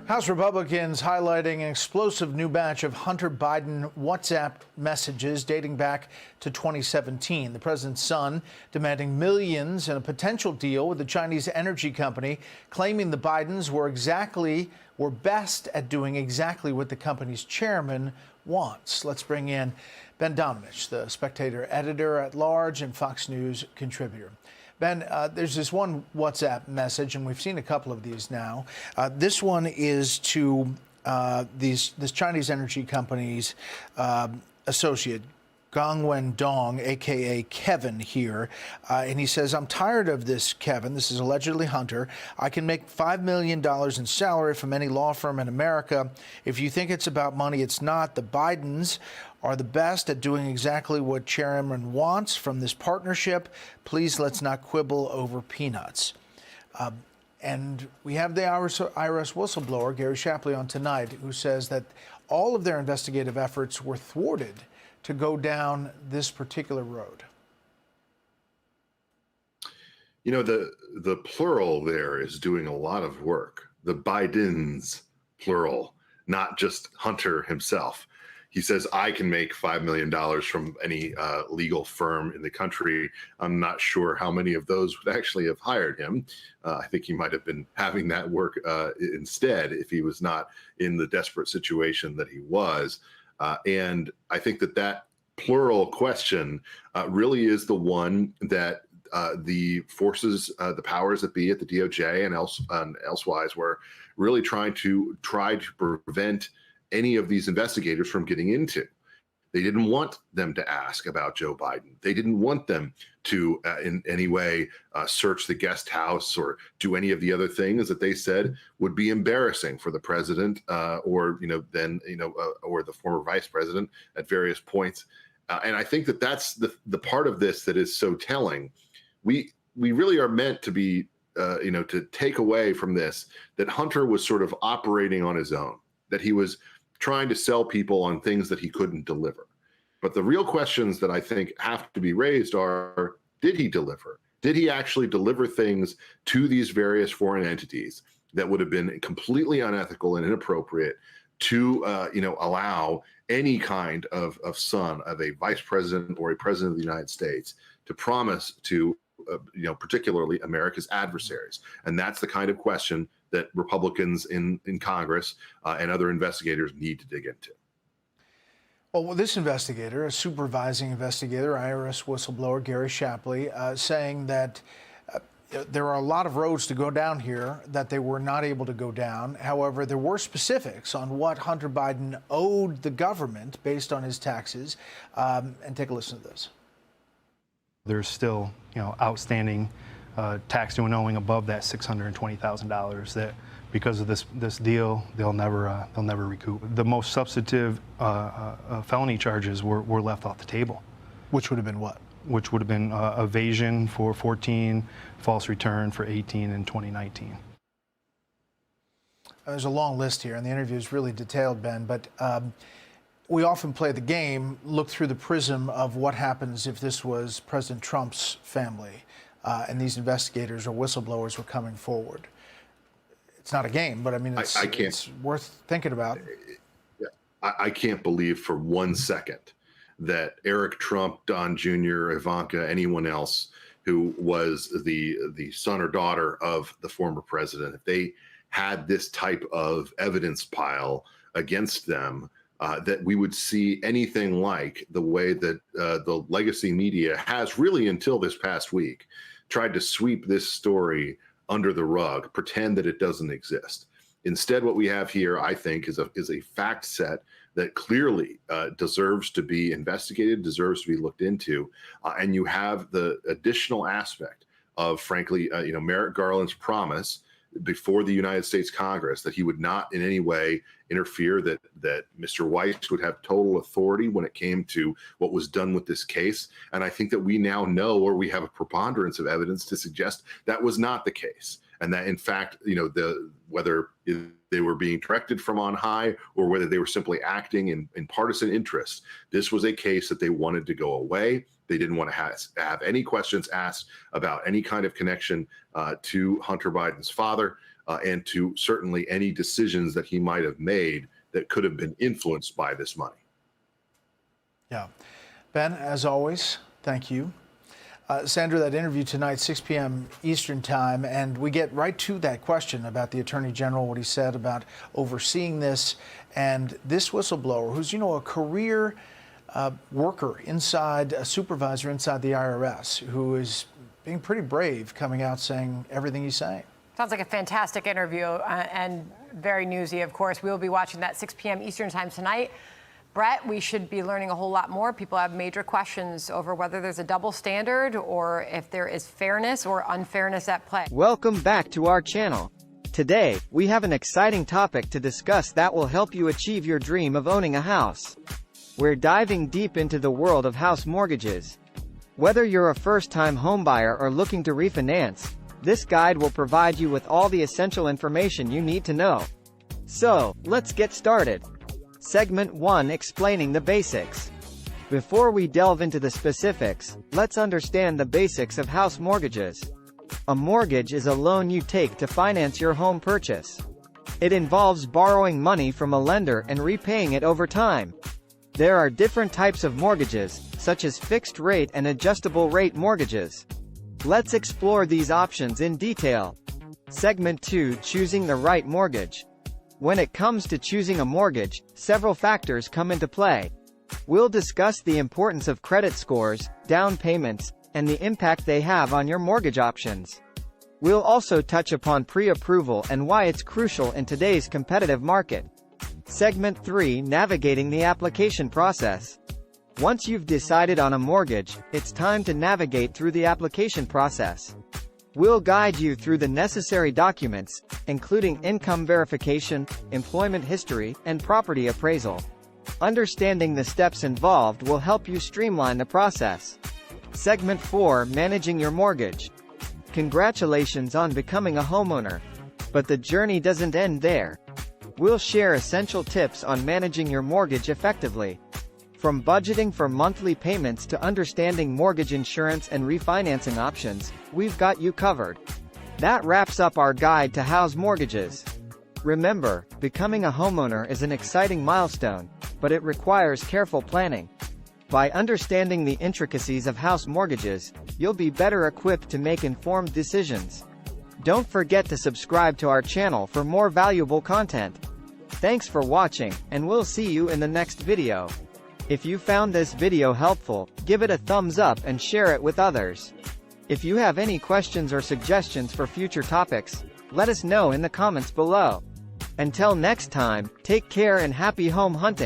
House Republicans highlighting an explosive new batch of Hunter Biden WhatsApp messages dating back to 2017. The president's son demanding millions in a potential deal with the Chinese energy company, claiming the Bidens were best at doing exactly what the company's chairman wants. Let's bring in Ben Domenech, the Spectator editor-at-large and Fox News contributor. Ben, there's this one WhatsApp message, and we've seen a couple of these now. This one is to this Chinese energy company's associate, Gongwen Dong, a.k.a. Kevin here. And he says, I'm tired of this, Kevin. This is allegedly Hunter. I can make $5 million in salary from any law firm in America. If you think it's about money, it's not. The Bidens are the best at doing exactly what Chairman wants from this partnership. Please let's not quibble over peanuts. And we have the IRS whistleblower, Gary Shapley, on tonight, who says that all of their investigative efforts were thwarted to go down this particular road. You know, the plural there is doing a lot of work. The Bidens, plural, not just Hunter himself. He says, I can make $5 million from any legal firm in the country. I'm not sure how many of those would actually have hired him. I think he might have been having that work instead if he was not in the desperate situation that he was. And I think that plural question really is the one that the forces, the powers that be at the DOJ and elsewise were really trying to prevent any of these investigators from getting into. They didn't want them to ask about Joe Biden. They didn't want them to in any way search the guest house or do any of the other things that they said would be embarrassing for the president or the former vice president at various points. And I think that that's the part of this that is so telling. We really are meant to be to take away from this that Hunter was sort of operating on his own, that he was trying to sell people on things that he couldn't deliver. But the real questions that I think have to be raised are, did he deliver? Did he actually deliver things to these various foreign entities that would have been completely unethical and inappropriate to allow any kind of son of a vice president or a president of the United States to promise to particularly America's adversaries? And that's the kind of question that Republicans in Congress and other investigators need to dig into. Well, this investigator, a supervising investigator, IRS whistleblower Gary Shapley, saying that there are a lot of roads to go down here that they were not able to go down. However, there were specifics on what Hunter Biden owed the government based on his taxes. And take a listen to this. There's still, outstanding tax due and owing above that $620,000 that, because of this deal, they'll never recoup. The most substantive felony charges were left off the table. Which would have been what? Which would have been evasion for 14, false return for 18 and 2019. There's a long list here, and the interview is really detailed, Ben, but we often play the game, look through the prism of what happens if this was President Trump's family and these investigators or whistleblowers were coming forward. It's not a game, but I mean, it's worth thinking about. I can't believe for 1 second that Eric Trump, Don Jr., Ivanka, anyone else who was the son or daughter of the former president, if they had this type of evidence pile against them, that we would see anything like the way that the legacy media has really until this past week tried to sweep this story under the rug, pretend that it doesn't exist. Instead, what we have here, I think, is a fact set that clearly deserves to be investigated, deserves to be looked into. And you have the additional aspect of, frankly, Merrick Garland's promise before the United States Congress that he would not in any way interfere, that Mr. Weiss would have total authority when it came to what was done with this case. And I think that we now know, or we have a preponderance of evidence to suggest that was not the case. And that, in fact, whether they were being directed from on high or whether they were simply acting in partisan interest, this was a case that they wanted to go away. They didn't want to have any questions asked about any kind of connection to Hunter Biden's father. and to certainly any decisions that he might have made that could have been influenced by this money. Yeah. Ben, as always, thank you. Sandra, that interview tonight, 6 p.m. Eastern time, and we get right to that question about the Attorney General, what he said about overseeing this, and this whistleblower, who's, a career worker inside, a supervisor inside the IRS, who is being pretty brave, coming out saying everything he's saying. Sounds like a fantastic interview and very newsy, of course. We'll be watching that 6 p.m. Eastern time tonight. Brett, we should be learning a whole lot more. People have major questions over whether there's a double standard or if there is fairness or unfairness at play. Welcome back to our channel. Today, we have an exciting topic to discuss that will help you achieve your dream of owning a house. We're diving deep into the world of house mortgages. Whether you're a first-time homebuyer or looking to refinance, this guide will provide you with all the essential information you need to know. So, let's get started. Segment 1: Explaining the basics. Before we delve into the specifics, let's understand the basics of house mortgages. A mortgage is a loan you take to finance your home purchase. It involves borrowing money from a lender and repaying it over time. There are different types of mortgages, such as fixed rate and adjustable rate mortgages. Let's explore these options in detail. Segment 2: Choosing the right mortgage. When it comes to choosing a mortgage, several factors come into play. We'll discuss the importance of credit scores, down payments, and the impact they have on your mortgage options. We'll also touch upon pre-approval and why it's crucial in today's competitive market. Segment 3: Navigating the application process. Once you've decided on a mortgage, it's time to navigate through the application process. We'll guide you through the necessary documents, including income verification, employment history, and property appraisal. Understanding the steps involved will help you streamline the process. Segment 4: Managing your mortgage. Congratulations on becoming a homeowner. But the journey doesn't end there. We'll share essential tips on managing your mortgage effectively. From budgeting for monthly payments to understanding mortgage insurance and refinancing options, we've got you covered. That wraps up our guide to house mortgages. Remember, becoming a homeowner is an exciting milestone, but it requires careful planning. By understanding the intricacies of house mortgages, you'll be better equipped to make informed decisions. Don't forget to subscribe to our channel for more valuable content. Thanks for watching, and we'll see you in the next video. If you found this video helpful, give it a thumbs up and share it with others. If you have any questions or suggestions for future topics, let us know in the comments below. Until next time, take care and happy home hunting.